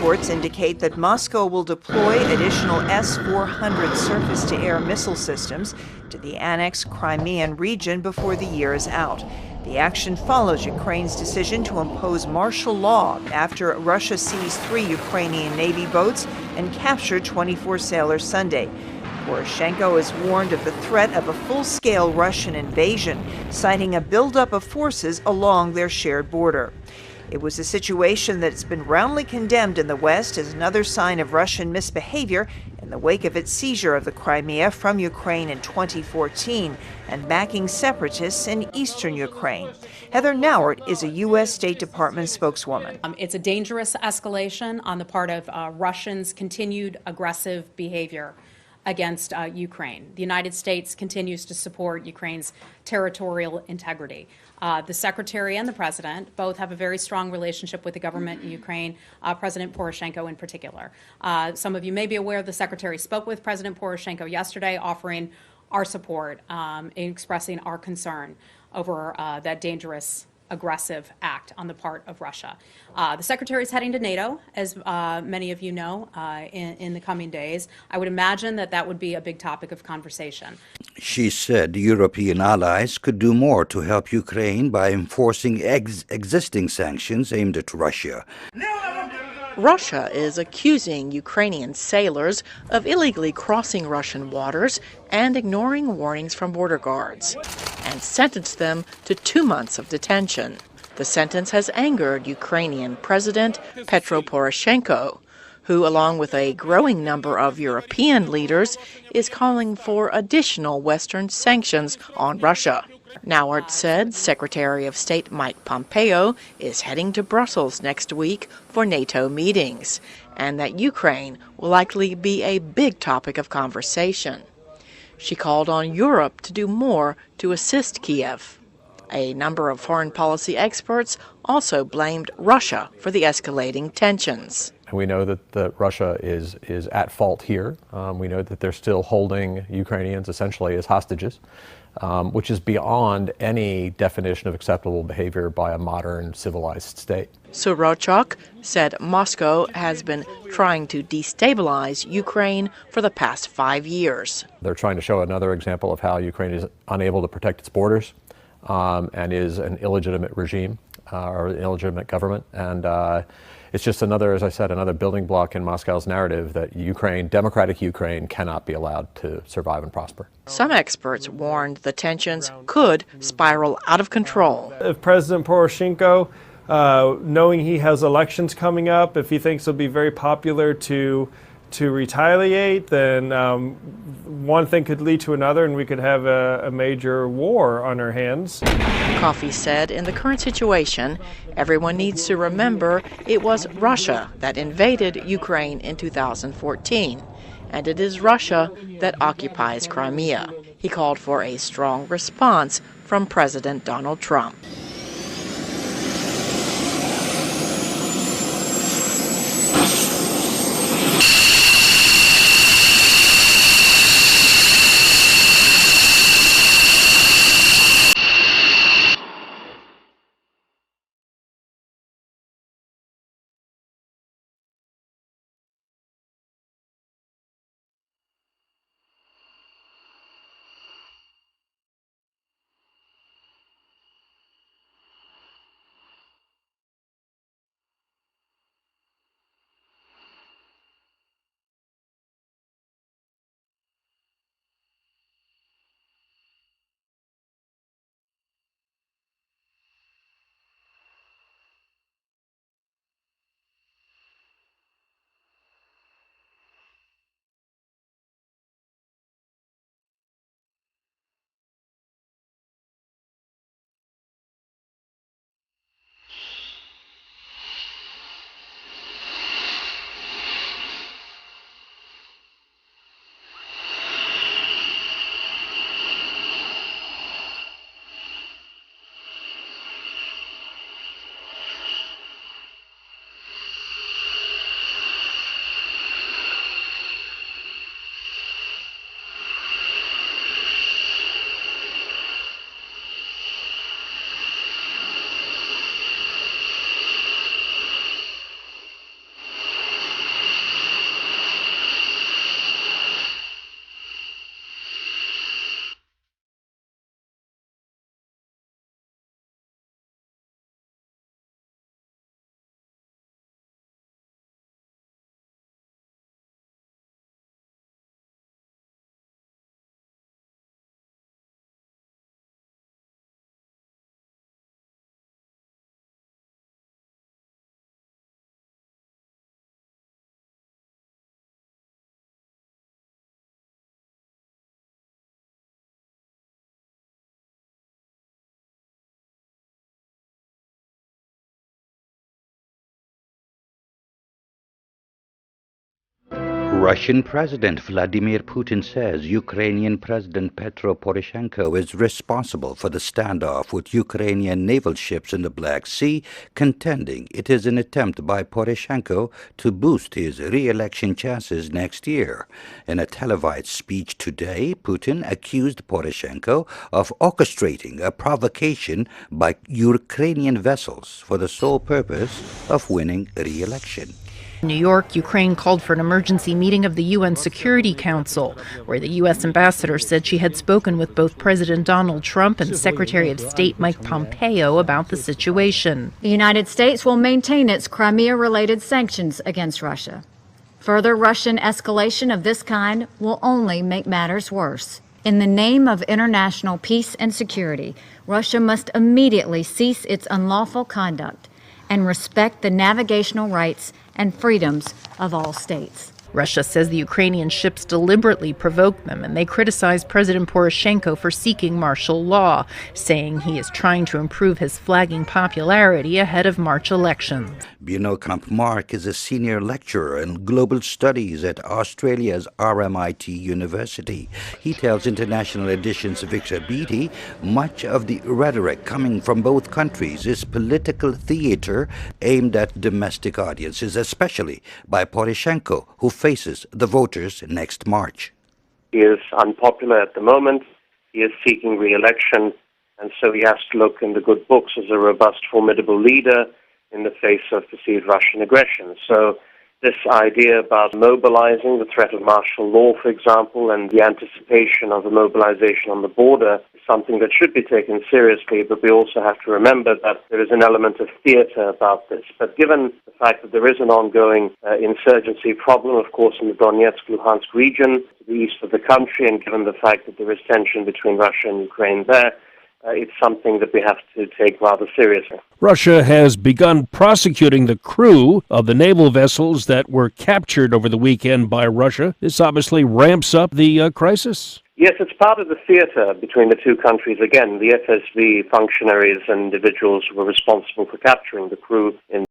reports indicate that Moscow will deploy additional S-400 surface-to-air missile systems to the annexed Crimean region before the year is out. The action follows Ukraine's decision to impose martial law after Russia seized 3 Ukrainian Navy boats and captured 24 sailors Sunday. Poroshenko has warned of the threat of a full-scale Russian invasion, citing a buildup of forces along their shared border. It was a situation that's been roundly condemned in the West as another sign of Russian misbehavior in the wake of its seizure of the Crimea from Ukraine in 2014 and backing separatists in eastern Ukraine. Heather Nauert is a U.S. State Department spokeswoman. It's a dangerous escalation on the part of Russians' continued aggressive behavior against Ukraine. The United States continues to support Ukraine's territorial integrity. The Secretary and the President both have a very strong relationship with the government in Ukraine, President Poroshenko in particular. Some of you may be aware the Secretary spoke with President Poroshenko yesterday, offering our support in expressing our concern over that dangerous aggressive act on the part of Russia. The Secretary is heading to NATO, as many of you know, in the coming days. I would imagine that would be a big topic of conversation. She said European allies could do more to help Ukraine by enforcing existing sanctions aimed at Russia. Russia is accusing Ukrainian sailors of illegally crossing Russian waters and ignoring warnings from border guards, and sentenced them to 2 months of detention. The sentence has angered Ukrainian President Petro Poroshenko, who, along with a growing number of European leaders, is calling for additional Western sanctions on Russia. Nauert said Secretary of State Mike Pompeo is heading to Brussels next week for NATO meetings, and that Ukraine will likely be a big topic of conversation. She called on Europe to do more to assist Kiev. A number of foreign policy experts also blamed Russia for the escalating tensions. We know that Russia is at fault here. We know that they're still holding Ukrainians essentially as hostages, which is beyond any definition of acceptable behavior by a modern civilized state. Sorochok said Moscow has been trying to destabilize Ukraine for the past 5 years. They're trying to show another example of how Ukraine is unable to protect its borders and is an illegitimate regime or an illegitimate government. And it's just another, as I said, another building block in Moscow's narrative that Ukraine, democratic Ukraine, cannot be allowed to survive and prosper. Some experts warned the tensions could spiral out of control. If President Poroshenko, knowing he has elections coming up, if he thinks it'll be very popular to retaliate, then one thing could lead to another and we could have a major war on our hands. Coffey said in the current situation, everyone needs to remember it was Russia that invaded Ukraine in 2014, and it is Russia that occupies Crimea. He called for a strong response from President Donald Trump. Russian President Vladimir Putin says Ukrainian President Petro Poroshenko is responsible for the standoff with Ukrainian naval ships in the Black Sea, contending it is an attempt by Poroshenko to boost his re-election chances next year. In a televised speech today, Putin accused Poroshenko of orchestrating a provocation by Ukrainian vessels for the sole purpose of winning re-election. In New York, Ukraine called for an emergency meeting of the UN Security Council, where the U.S. ambassador said she had spoken with both President Donald Trump and Secretary of State Mike Pompeo about the situation. The United States will maintain its Crimea-related sanctions against Russia. Further Russian escalation of this kind will only make matters worse. In the name of international peace and security, Russia must immediately cease its unlawful conduct and respect the navigational rights and freedoms of all states. Russia says the Ukrainian ships deliberately provoked them, and they criticize President Poroshenko for seeking martial law, saying he is trying to improve his flagging popularity ahead of March elections. Binokamp Mark is a senior lecturer in global studies at Australia's RMIT University. He tells International Edition's Victor Beattie much of the rhetoric coming from both countries is political theater aimed at domestic audiences, especially by Poroshenko, who faces the voters next March. He is unpopular at the moment. He is seeking re-election, and so he has to look in the good books as a robust, formidable leader in the face of perceived Russian aggression. So this idea about mobilizing, the threat of martial law, for example, and the anticipation of a mobilization on the border is something that should be taken seriously, but we also have to remember that there is an element of theater about this. But given the fact that there is an ongoing insurgency problem, of course, in the Donetsk-Luhansk region, to the east of the country, and given the fact that there is tension between Russia and Ukraine there, it's something that we have to take rather seriously. Russia has begun prosecuting the crew of the naval vessels that were captured over the weekend by Russia. This obviously ramps up the crisis. Yes, it's part of the theater between the two countries. Again, the FSB functionaries and individuals who were responsible for capturing the crew in